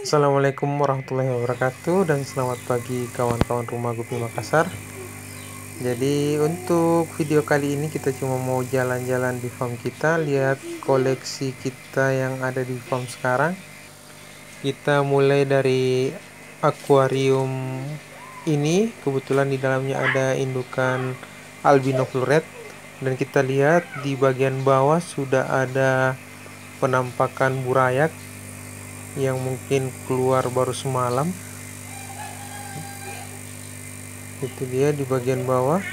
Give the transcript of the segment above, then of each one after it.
Assalamualaikum warahmatullahi wabarakatuh dan selamat pagi kawan-kawan Rumah Gupi Makassar. Jadi untuk video kali ini kita cuma mau jalan-jalan di farm kita, lihat koleksi kita yang ada di farm sekarang. Kita mulai dari akuarium ini, kebetulan di dalamnya ada indukan albino floret, dan kita lihat di bagian bawah sudah ada penampakan burayak yang mungkin keluar baru semalam. Itu dia di bagian bawah.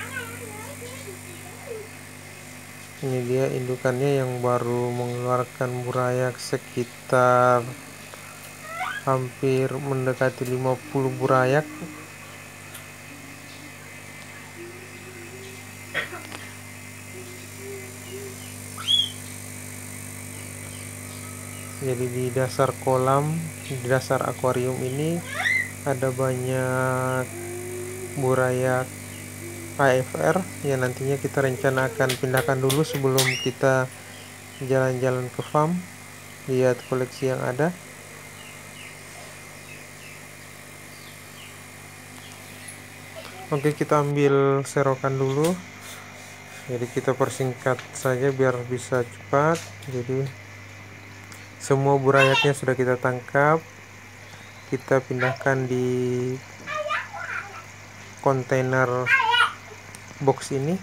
Ini dia indukannya yang baru mengeluarkan burayak sekitar hampir mendekati 50 burayak. Jadi di dasar kolam, di dasar akuarium ini ada banyak burayak AFR yang nantinya kita rencana akan pindahkan dulu sebelum kita jalan-jalan ke farm, lihat koleksi yang ada. Oke, kita ambil serokan dulu. Jadi kita persingkat saja biar bisa cepat. Jadi semua burayaknya sudah kita tangkap. Kita pindahkan di kontainer box ini.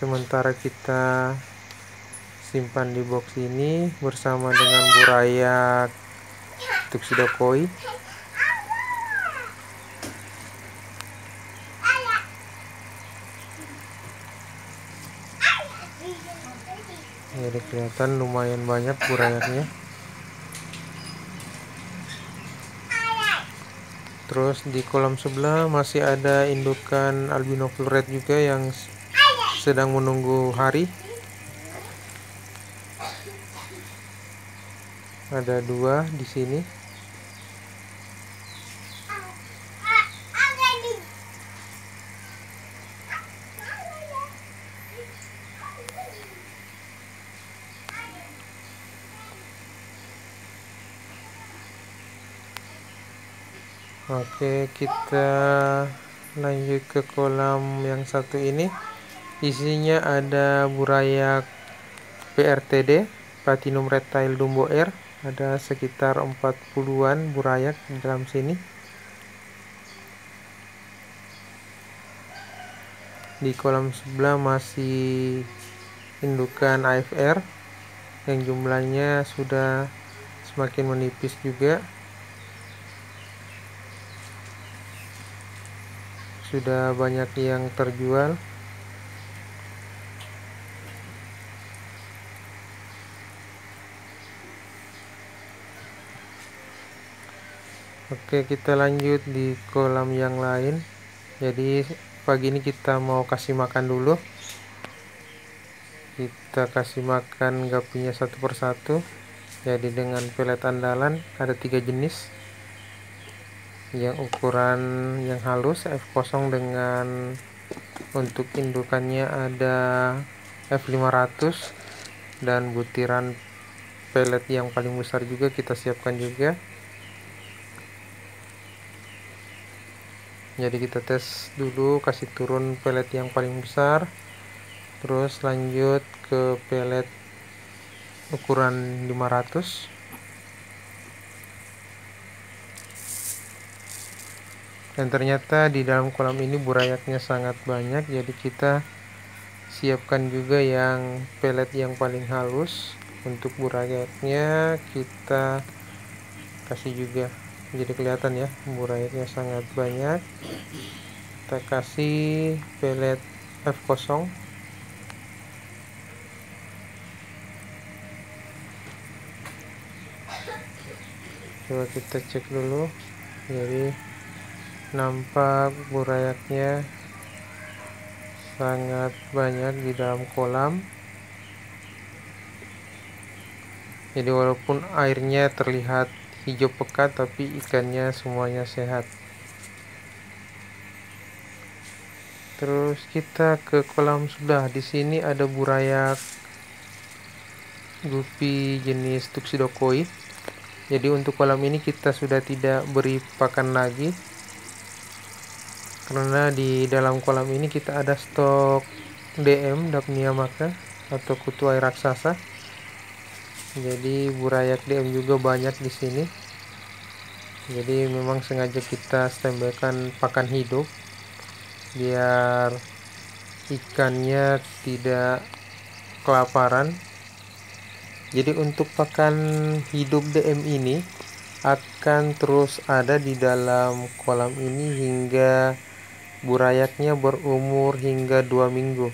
Sementara kita simpan di box ini bersama dengan burayak tuxedo koi. Jadi kelihatan lumayan banyak burayaknya. Terus di kolam sebelah masih ada indukan albino floret juga yang sedang menunggu hari. Ada 2 di sini. Oke, kita lanjut ke kolam yang satu ini. Isinya ada burayak PRTD, Platinum Reptile Dumbo Air. Ada sekitar 40-an burayak di dalam sini. Di kolam sebelah masih indukan AFR yang jumlahnya sudah semakin menipis juga. Sudah banyak yang terjual. Oke, kita lanjut di kolam yang lain. Jadi pagi ini kita mau kasih makan dulu. Kita kasih makan gapinya satu persatu. Jadi dengan pelet andalan ada 3 jenis. Yang ukuran yang halus F0 dengan untuk indukannya ada F500, dan butiran pelet yang paling besar juga kita siapkan juga. Jadi kita tes dulu, kasih turun pelet yang paling besar, terus lanjut ke pelet ukuran 500. Dan ternyata di dalam kolam ini burayaknya sangat banyak, jadi kita siapkan juga yang pelet yang paling halus. Untuk burayaknya kita kasih juga, jadi kelihatan ya burayaknya sangat banyak. Kita kasih pelet F0. Coba kita cek dulu. Jadi nampak burayaknya sangat banyak di dalam kolam. Jadi walaupun airnya terlihat hijau pekat, tapi ikannya semuanya sehat. Terus kita ke kolam sebelah. Di sini ada burayak gupi jenis tuxedo koi. Jadi untuk kolam ini kita sudah tidak beri pakan lagi, karena di dalam kolam ini kita ada stok DM Daphnia maca atau kutu air raksasa. Jadi burayak DM juga banyak di sini. Jadi memang sengaja kita standbykan pakan hidup biar ikannya tidak kelaparan. Jadi untuk pakan hidup DM ini akan terus ada di dalam kolam ini hingga burayaknya berumur hingga 2 minggu.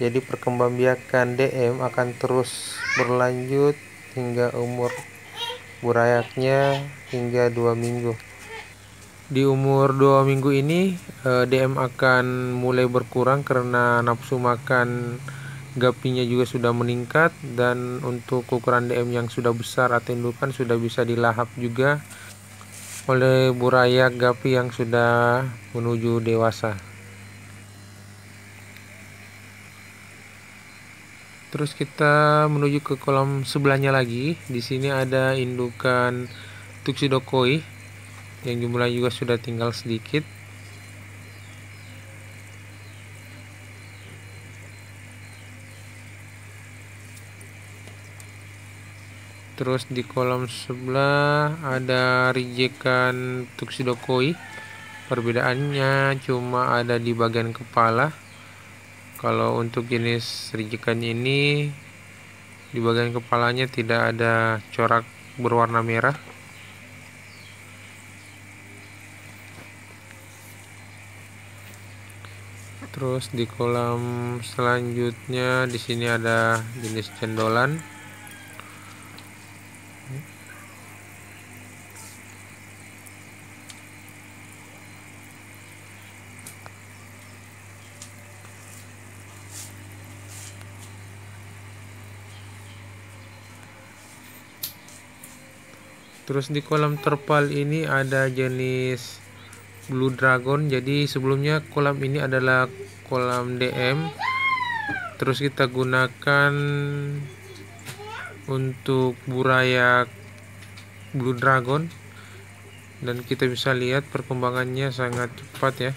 Jadi perkembangbiakan DM akan terus berlanjut hingga umur burayaknya hingga 2 minggu. Di umur 2 minggu ini DM akan mulai berkurang karena nafsu makan gapinya juga sudah meningkat, dan untuk ukuran DM yang sudah besar atau indukan sudah bisa dilahap juga oleh burayak gapi yang sudah menuju dewasa. Terus kita menuju ke kolam sebelahnya lagi. Di sini ada indukan tuxedo koi yang jumlahnya juga sudah tinggal sedikit. Terus di kolam sebelah ada rijekan tuxedo koi. Perbedaannya cuma ada di bagian kepala. Kalau untuk jenis rijekan ini di bagian kepalanya tidak ada corak berwarna merah. Terus di kolam selanjutnya di sini ada jenis cendolan. Terus di kolam terpal ini ada jenis blue dragon. Jadi sebelumnya kolam ini adalah kolam DM, terus kita gunakan untuk burayak blue dragon, dan kita bisa lihat perkembangannya sangat cepat ya.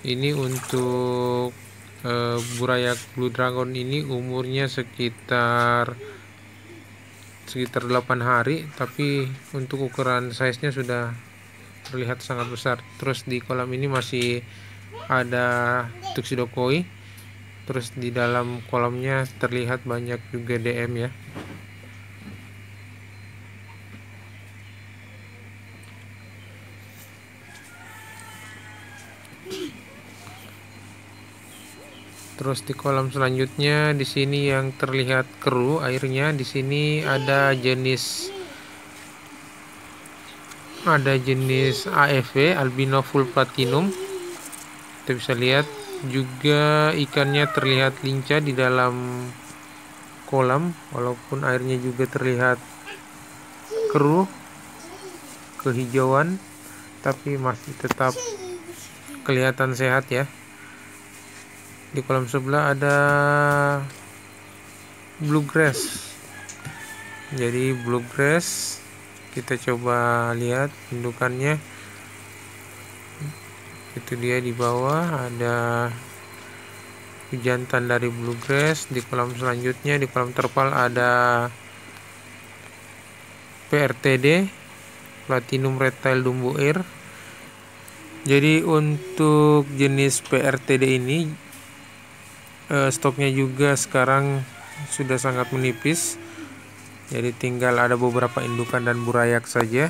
Ini untuk burayak blue dragon ini umurnya sekitar 8 hari, tapi untuk ukuran size-nya sudah terlihat sangat besar. Terus di kolam ini masih ada tuxedo koi. Terus di dalam kolamnya terlihat banyak juga DM ya. Terus di kolam selanjutnya di sini yang terlihat keruh airnya, di sini ada jenis AFV albino full platinum. Kita bisa lihat juga ikannya terlihat lincah di dalam kolam, walaupun airnya juga terlihat keruh kehijauan, tapi masih tetap kelihatan sehat ya. Di kolam sebelah ada bluegrass. Jadi bluegrass kita coba lihat indukannya. Itu dia di bawah ada jantan dari bluegrass. Di kolam selanjutnya di kolam terpal ada PRTD platinum reptile dumbo air. Jadi untuk jenis PRTD ini stoknya juga sekarang sudah sangat menipis, jadi tinggal ada beberapa indukan dan burayak saja.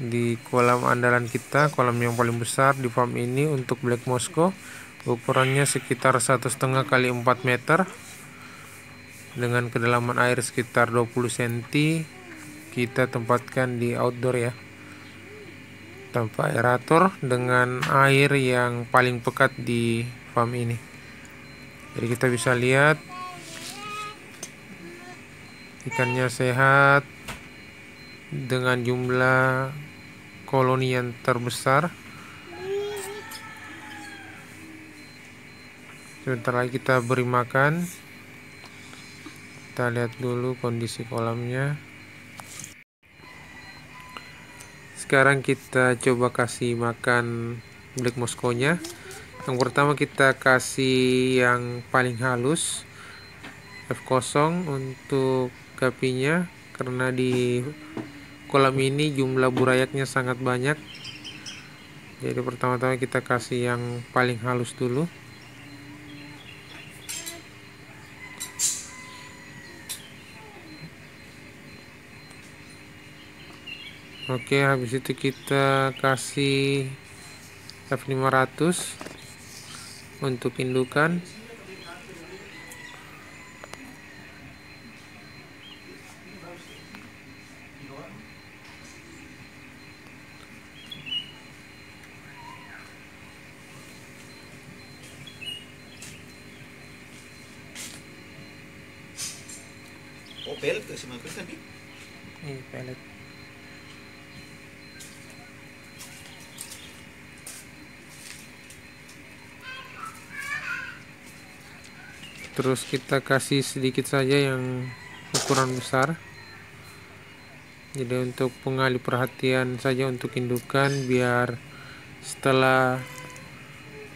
Di kolam andalan kita, kolam yang paling besar di farm ini untuk black moscow, ukurannya sekitar 1,5 kali 4 meter dengan kedalaman air sekitar 20 cm. Kita tempatkan di outdoor ya, tanpa aerator, dengan air yang paling pekat di farm ini. Jadi kita bisa lihat ikannya sehat dengan jumlah koloni yang terbesar. Sebentar lagi kita beri makan. Kita lihat dulu kondisi kolamnya. Sekarang kita coba kasih makan black Moscow-nya. Yang pertama kita kasih yang paling halus, F0 untuk gapinya, karena di kolam ini jumlah burayaknya sangat banyak. Jadi pertama-tama kita kasih yang paling halus dulu. Oke, habis itu kita kasih F500 untuk indukan. Oh, pelet ke sih kan Bi? Ini pelet. Terus kita kasih sedikit saja yang ukuran besar. Jadi untuk pengalih perhatian saja untuk indukan, biar setelah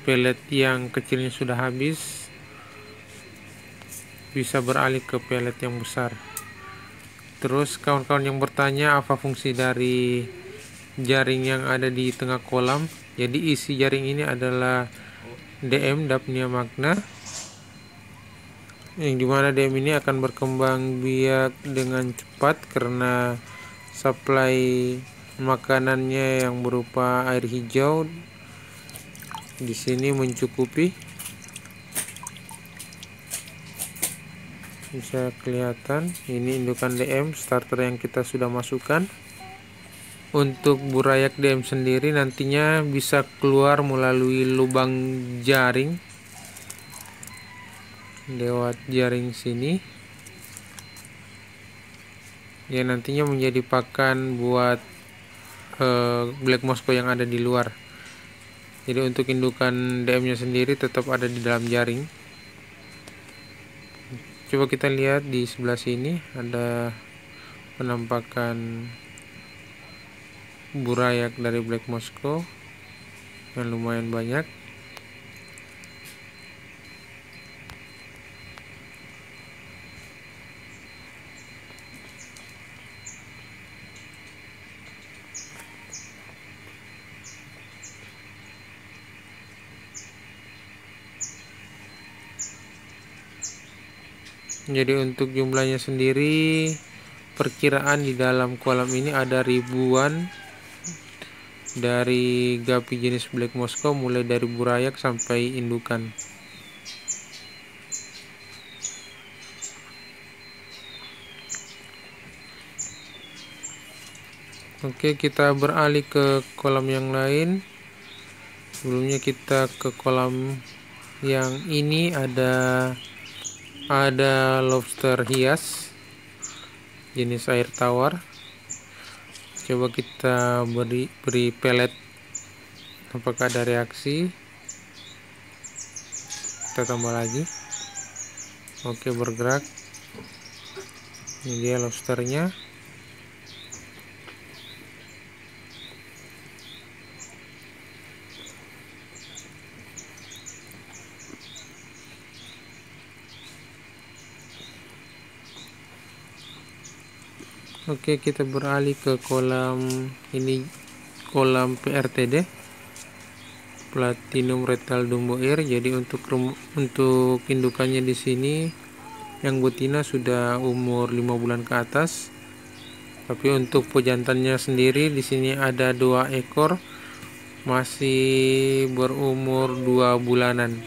pelet yang kecilnya sudah habis bisa beralih ke pelet yang besar. Terus kawan-kawan yang bertanya apa fungsi dari jaring yang ada di tengah kolam. Jadi isi jaring ini adalah DM, Daphnia magna, yang dimana DM ini akan berkembang biak dengan cepat karena supply makanannya yang berupa air hijau di sini mencukupi. Bisa kelihatan ini indukan DM starter yang kita sudah masukkan. Untuk burayak DM sendiri nantinya bisa keluar melalui lubang jaring lewat jaring sini, ya nantinya menjadi pakan buat black Moscow yang ada di luar. Jadi untuk indukan DM nya sendiri tetap ada di dalam jaring. Coba kita lihat di sebelah sini ada penampakan burayak dari black Moscow yang lumayan banyak. Jadi untuk jumlahnya sendiri perkiraan di dalam kolam ini ada ribuan dari gapi jenis black Moscow, mulai dari burayak sampai indukan. Oke, kita beralih ke kolam yang lain. Sebelumnya kita ke kolam yang ini ada lobster hias jenis air tawar. Coba kita beri pelet, apakah ada reaksi. Kita tambah lagi. Oke, bergerak. Ini dia lobsternya. Oke, kita beralih ke kolam ini, kolam PRTD, Platinum Retal Dumbo Air. Jadi untuk indukannya di sini yang betina sudah umur 5 bulan ke atas. Tapi untuk pejantannya sendiri di sini ada 2 ekor masih berumur 2 bulanan.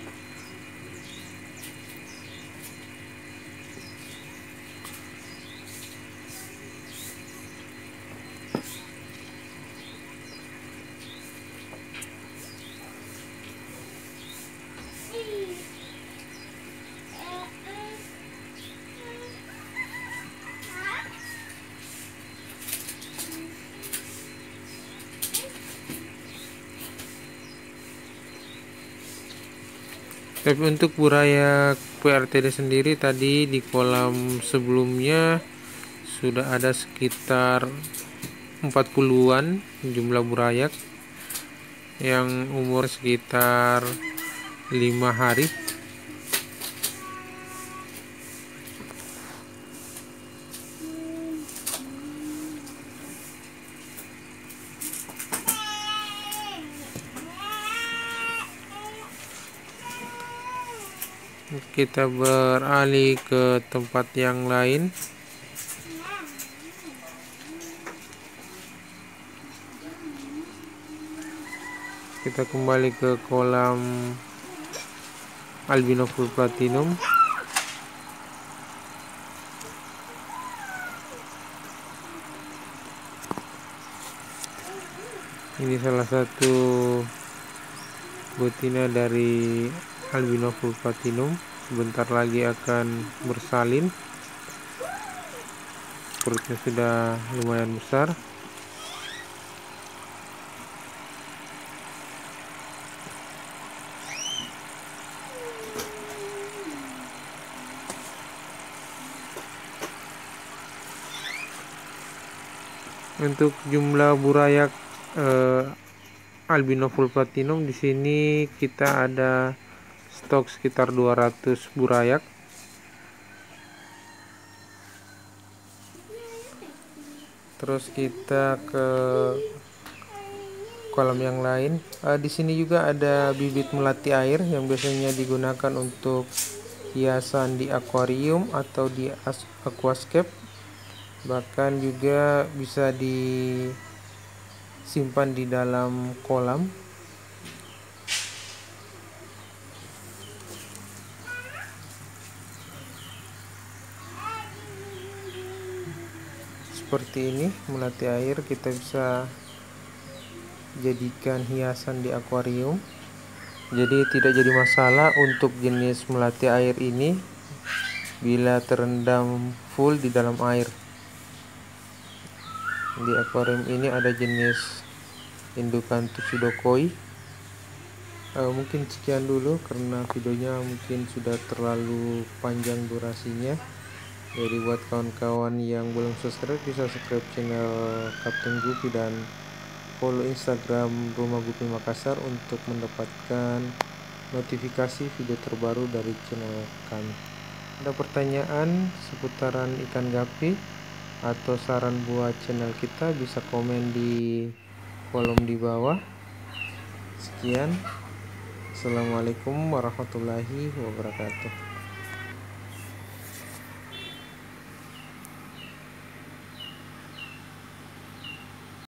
Tapi untuk burayak PRTD sendiri tadi di kolam sebelumnya sudah ada sekitar 40-an jumlah burayak yang umur sekitar 5 hari. Kita beralih ke tempat yang lain. Kita kembali ke kolam albino full platinum. Ini salah satu betina dari albino full platinum, sebentar lagi akan bersalin. Perutnya sudah lumayan besar. Untuk jumlah burayak albino full platinum di sini kita ada stok sekitar 200 burayak. Terus kita ke kolam yang lain. Di sini juga ada bibit melati air yang biasanya digunakan untuk hiasan di akuarium atau di aquascape. Bahkan juga bisa disimpan di dalam kolam. Seperti ini melati air kita bisa jadikan hiasan di akuarium. Jadi tidak jadi masalah untuk jenis melati air ini bila terendam full di dalam air. Di akuarium ini ada jenis indukan Tuxedo Koi. Mungkin sekian dulu karena videonya mungkin sudah terlalu panjang durasinya. Jadi buat kawan-kawan yang belum subscribe, bisa subscribe channel Kapten Gupi dan follow Instagram Rumah Gupi Makassar untuk mendapatkan notifikasi video terbaru dari channel kami. Ada pertanyaan seputaran ikan gapi atau saran buat channel kita, bisa komen di kolom di bawah. Sekian, assalamualaikum warahmatullahi wabarakatuh.